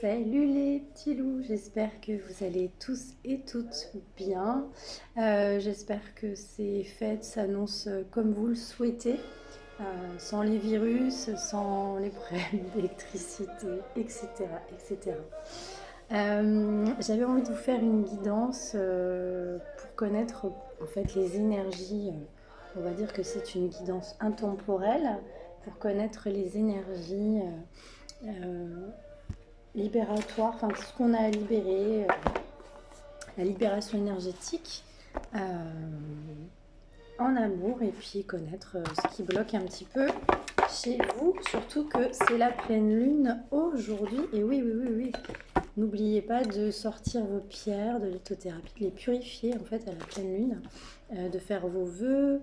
Salut les petits loups, j'espère que vous allez tous et toutes bien. J'espère que ces fêtes s'annoncent comme vous le souhaitez, sans les virus, sans les problèmes d'électricité, etc. etc. J'avais envie de vous faire une guidance pour connaître en fait les énergies. On va dire que c'est une guidance intemporelle pour connaître les énergies libératoire, enfin tout ce qu'on a à libérer, la libération énergétique en amour et puis connaître ce qui bloque un petit peu chez vous, surtout que c'est la pleine lune aujourd'hui. Et oui, oui, oui, oui, n'oubliez pas de sortir vos pierres de lithothérapie, de les purifier en fait à la pleine lune, de faire vos vœux,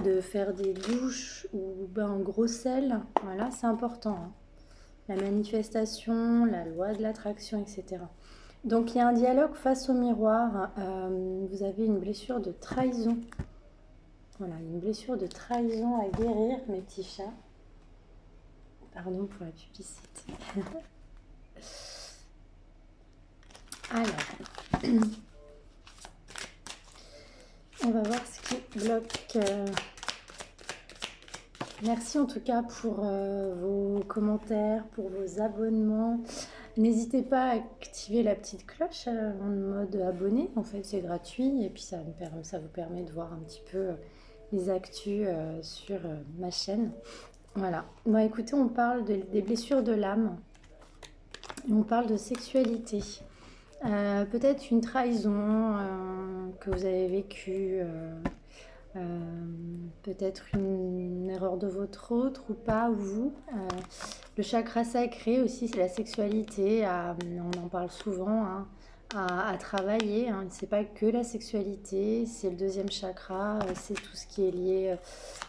de faire des douches ou bains en gros sel. Voilà, c'est important, hein. La manifestation, la loi de l'attraction, etc. Donc il y a un dialogue face au miroir. Vous avez une blessure de trahison. Voilà, une blessure de trahison à guérir, mes petits chats. Pardon pour la publicité. Alors, on va voir ce qui bloque. Merci en tout cas pour vos commentaires, pour vos abonnements. N'hésitez pas à activer la petite cloche en mode abonné. En fait, c'est gratuit et puis ça vous permet de voir un petit peu les actus sur ma chaîne. Voilà. Bon, écoutez, on parle des blessures de l'âme. On parle de sexualité. Peut-être une trahison que vous avez vécue. Peut-être une erreur de votre autre ou pas, ou vous. Le chakra sacré aussi, c'est la sexualité, on en parle souvent, hein, à travailler. Hein. C'est pas que la sexualité, c'est le deuxième chakra, c'est tout ce qui est lié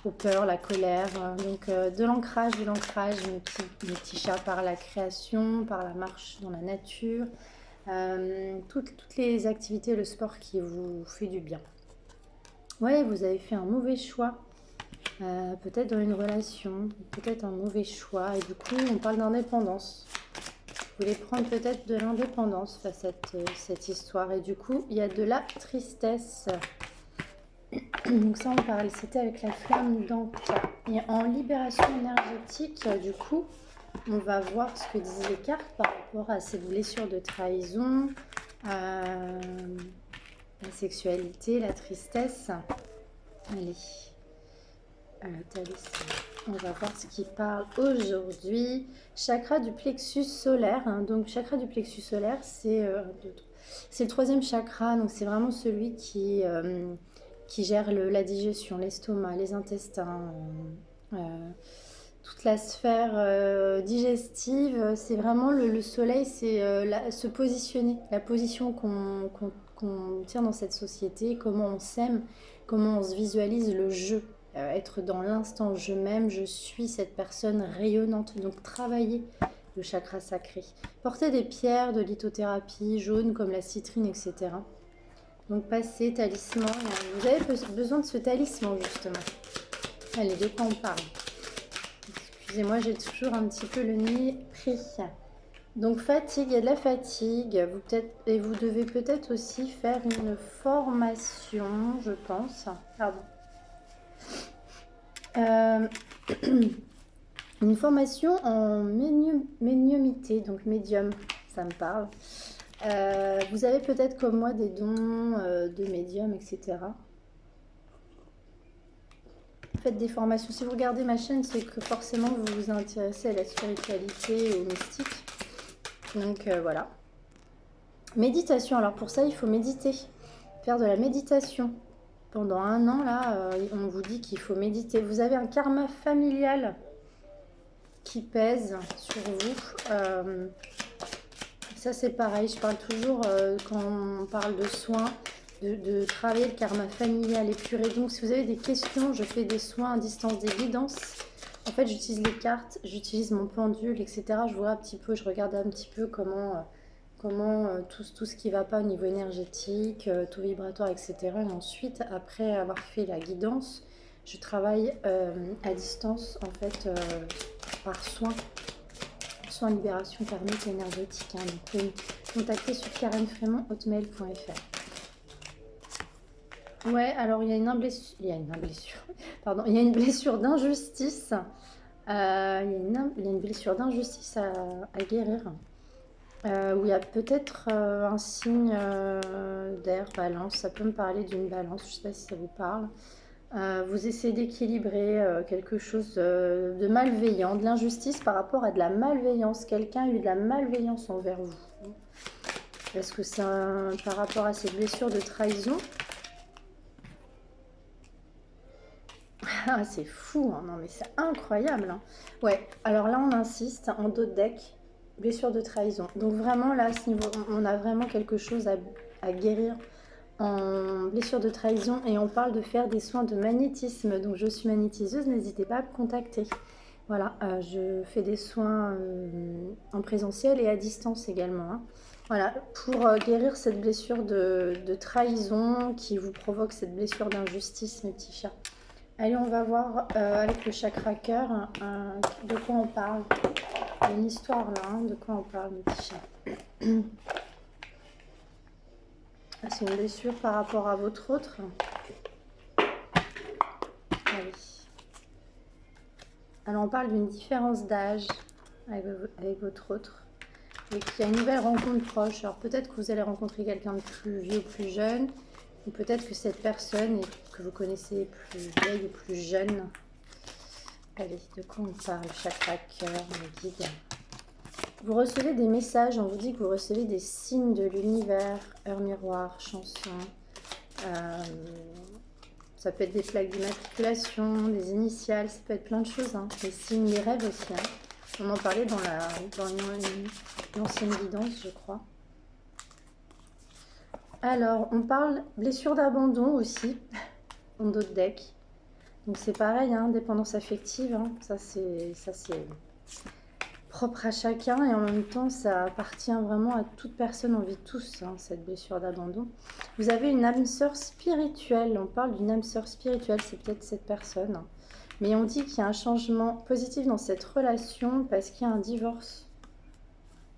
aux peurs, la colère. Donc de l'ancrage, mes petits chats, par la création, par la marche dans la nature, toutes les activités, le sport qui vous fait du bien. Ouais, vous avez fait un mauvais choix, peut-être dans une relation, peut-être un mauvais choix, et du coup on parle d'indépendance. Vous voulez prendre peut-être de l'indépendance face à cette histoire, et du coup il y a de la tristesse. Donc ça on parle, c'était avec la flamme d'Anka. Et en libération énergétique, du coup, on va voir ce que disent les cartes par rapport à ces blessures de trahison, la sexualité, la tristesse. Allez, on va voir ce qui parle aujourd'hui. Chakra du plexus solaire. Hein. Donc, chakra du plexus solaire, c'est le troisième chakra. Donc, c'est vraiment celui qui gère la digestion, l'estomac, les intestins, toute la sphère digestive. C'est vraiment le soleil, c'est se positionner, la position qu'on tient dans cette société, comment on s'aime, comment on se visualise le jeu, être dans l'instant je m'aime, je suis cette personne rayonnante. Donc travailler le chakra sacré. Porter des pierres de lithothérapie jaune comme la citrine, etc. Donc passer, talisman. Vous avez besoin de ce talisman justement. Allez, de quoi on parle? Excusez-moi, j'ai toujours un petit peu le nez pris. Donc fatigue, il y a de la fatigue, vous devez peut-être aussi faire une formation, je pense. Pardon. Une formation en médiumité, donc médium, ça me parle. Vous avez peut-être comme moi des dons de médium, etc. Faites des formations. Si vous regardez ma chaîne, c'est que forcément vous vous intéressez à la spiritualité et au mystique. Donc voilà. Méditation. Alors pour ça, il faut méditer. Faire de la méditation. Pendant 1 an, là, on vous dit qu'il faut méditer. Vous avez un karma familial qui pèse sur vous. Ça, c'est pareil. Je parle toujours, quand on parle de soins, de travailler le karma familial épuré. Donc, si vous avez des questions, je fais des soins à distance, des guidances. En fait, j'utilise les cartes, j'utilise mon pendule, etc. Je vois un petit peu, je regarde un petit peu comment tout ce qui ne va pas au niveau énergétique, taux vibratoire, etc. Et ensuite, après avoir fait la guidance, je travaille à distance, en fait, par soin. 100% libération karmique et énergétique. Hein. Donc, vous pouvez me contacter sur karenfrémont@hotmail.fr. Ouais, alors il y a une blessure, pardon, il y a une blessure d'injustice. Il y a une blessure d'injustice à guérir. Où il y a peut-être un signe d'air, balance. Ça peut me parler d'une balance, je ne sais pas si ça vous parle. Vous essayez d'équilibrer quelque chose de malveillant, de l'injustice par rapport à de la malveillance. Quelqu'un a eu de la malveillance envers vous. Est-ce que c'est par rapport à cette blessure de trahison? Ah, c'est fou, hein. Non mais c'est incroyable, hein. Ouais, alors là on insiste, en dos de deck, blessure de trahison. Donc vraiment là, à ce niveau, on a vraiment quelque chose à guérir en blessure de trahison et on parle de faire des soins de magnétisme. Donc je suis magnétiseuse, n'hésitez pas à me contacter. Voilà, je fais des soins en présentiel et à distance également, hein. Voilà, pour guérir cette blessure de trahison qui vous provoque cette blessure d'injustice, mes petits chats. Allez, on va voir avec le chakra cœur de quoi on parle. Il y a une histoire là, hein, de quoi on parle, mes petits chats. C'est une blessure par rapport à votre autre. Allez. Alors, on parle d'une différence d'âge avec votre autre. Et qu'il y a une nouvelle rencontre proche. Alors, peut-être que vous allez rencontrer quelqu'un de plus vieux ou plus jeune. Ou peut-être que cette personne que vous connaissez est plus vieille ou plus jeune. Allez, de quoi on parle? Chakra cœur, me guide. Vous recevez des messages, on vous dit que vous recevez des signes de l'univers, heure miroir, chanson. Ça peut être des plaques d'immatriculation, des initiales, ça peut être plein de choses. Hein. Des signes, des rêves aussi. Hein. On en parlait dans l'ancienne guidance, je crois. Alors, on parle blessure d'abandon aussi, en dos de deck. Donc c'est pareil, hein, dépendance affective, hein. Ça c'est propre à chacun et en même temps ça appartient vraiment à toute personne, on vit tous hein, cette blessure d'abandon. Vous avez une âme sœur spirituelle, on parle d'une âme sœur spirituelle, c'est peut-être cette personne. Mais on dit qu'il y a un changement positif dans cette relation parce qu'il y a un divorce.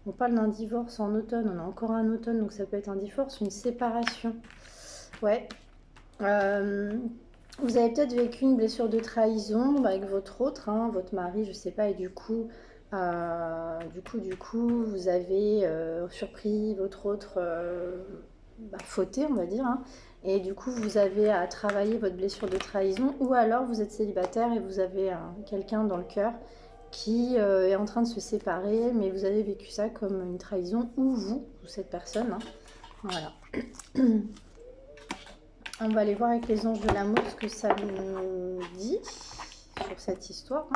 On parle d'un divorce en automne, on a encore un automne, donc ça peut être un divorce, une séparation. Ouais. Vous avez peut-être vécu une blessure de trahison avec votre autre, hein, votre mari, je sais pas, et du coup, vous avez surpris votre autre fauté, on va dire, hein, et du coup, vous avez à travailler votre blessure de trahison, ou alors vous êtes célibataire et vous avez quelqu'un dans le cœur qui est en train de se séparer, mais vous avez vécu ça comme une trahison, ou vous, ou cette personne, hein. Voilà. On va aller voir avec les anges de l'amour ce que ça nous dit sur cette histoire.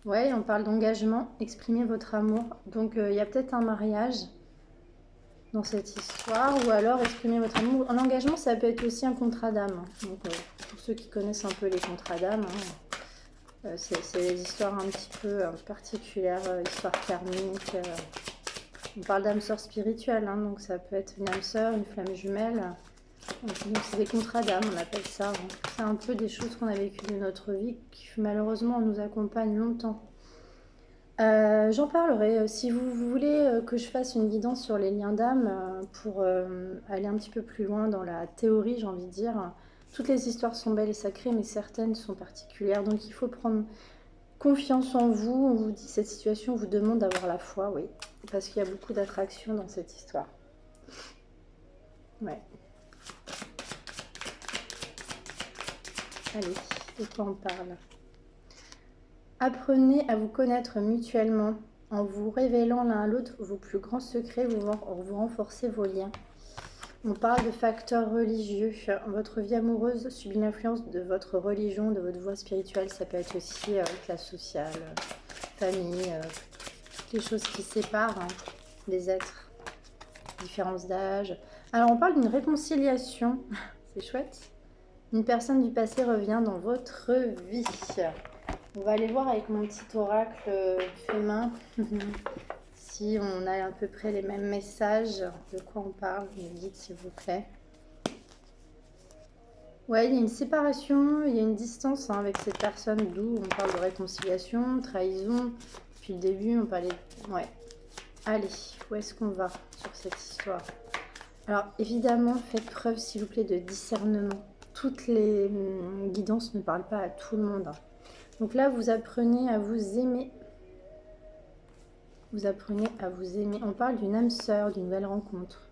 Ouais, on parle d'engagement, exprimer votre amour. Donc, il y a peut-être un mariage dans cette histoire, ou alors exprimer votre amour. L'engagement, ça peut être aussi un contrat d'âme. Donc, pour ceux qui connaissent un peu les contrats d'âme, hein, c'est des histoires un petit peu particulières, histoires karmiques. On parle d'âme sœur spirituelle, hein, donc ça peut être une âme sœur, une flamme jumelle. Donc c'est des contrats d'âme, on appelle ça. Hein. C'est un peu des choses qu'on a vécues de notre vie qui malheureusement nous accompagnent longtemps. J'en parlerai. Si vous voulez que je fasse une guidance sur les liens d'âme pour aller un petit peu plus loin dans la théorie, j'ai envie de dire. Toutes les histoires sont belles et sacrées, mais certaines sont particulières. Donc il faut prendre confiance en vous. On vous dit cette situation vous demande d'avoir la foi, oui. Parce qu'il y a beaucoup d'attraction dans cette histoire. Ouais. Allez, de quoi on parle? Apprenez à vous connaître mutuellement. En vous révélant l'un à l'autre vos plus grands secrets, vous renforcez vos liens. On parle de facteurs religieux. Votre vie amoureuse subit l'influence de votre religion, de votre voie spirituelle. Ça peut être aussi classe sociale, famille, toutes les choses qui séparent hein, les êtres, différence d'âge. Alors on parle d'une réconciliation, c'est chouette. Une personne du passé revient dans votre vie. On va aller voir avec mon petit oracle fait main si on a à peu près les mêmes messages. De quoi on parle? Me dites s'il vous plaît. Ouais, il y a une séparation, il y a une distance hein, avec cette personne, d'où on parle de réconciliation, trahison. Depuis le début, on parlait... Ouais. Allez, où est-ce qu'on va sur cette histoire? Alors, évidemment, faites preuve, s'il vous plaît, de discernement. Toutes les guidances ne parlent pas à tout le monde, hein. Donc là, vous apprenez à vous aimer. Vous apprenez à vous aimer. On parle d'une âme sœur, d'une nouvelle rencontre.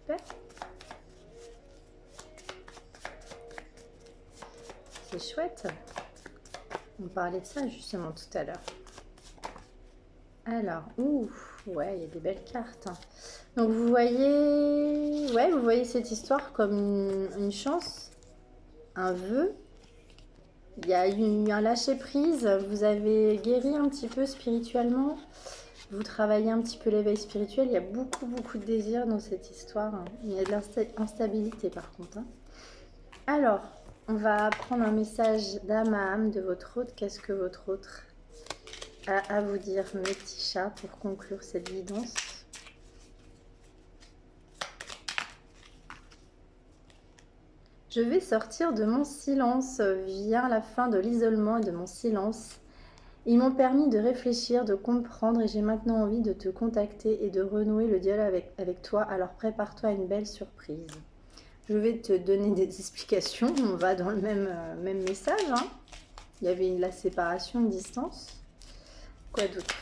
Super. C'est chouette. On parlait de ça justement tout à l'heure. Alors, ouf, ouais, il y a des belles cartes, hein. Donc vous voyez, ouais, vous voyez cette histoire comme une chance, un vœu. Il y a eu un lâcher-prise, vous avez guéri un petit peu spirituellement, vous travaillez un petit peu l'éveil spirituel. Il y a beaucoup, beaucoup de désir dans cette histoire, hein. Il y a de l'instabilité par contre, hein. Alors, on va prendre un message d'âme à âme de votre hôte. Qu'est-ce que votre autre a à vous dire, mes petits chats, pour conclure cette guidance? Je vais sortir de mon silence, vient la fin de l'isolement et de mon silence. Ils m'ont permis de réfléchir, de comprendre et j'ai maintenant envie de te contacter et de renouer le dialogue avec toi. Alors prépare-toi à une belle surprise. Je vais te donner des explications, on va dans le même message, hein. Il y avait la séparation, une distance. Quoi d'autre?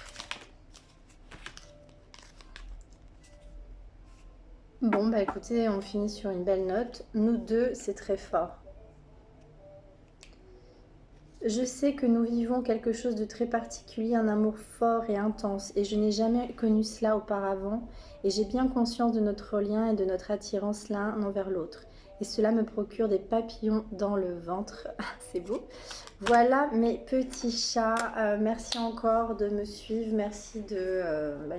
Bon, bah écoutez, on finit sur une belle note. Nous deux, c'est très fort. Je sais que nous vivons quelque chose de très particulier, un amour fort et intense, et je n'ai jamais connu cela auparavant, et j'ai bien conscience de notre lien et de notre attirance l'un envers l'autre. Et cela me procure des papillons dans le ventre. C'est beau. Voilà mes petits chats. Merci encore de me suivre. Merci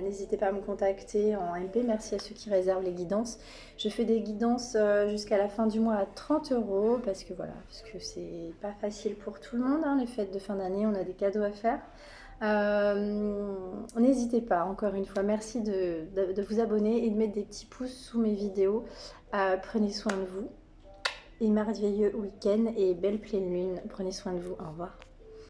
n'hésitez pas à me contacter en MP. Merci à ceux qui réservent les guidances. Je fais des guidances jusqu'à la fin du mois à 30 € parce que voilà, parce que c'est pas facile pour tout le monde, hein, les fêtes de fin d'année, on a des cadeaux à faire. N'hésitez pas, encore une fois, merci de vous abonner et de mettre des petits pouces sous mes vidéos. Prenez soin de vous et merveilleux week-end et belle pleine lune. Prenez soin de vous, au revoir.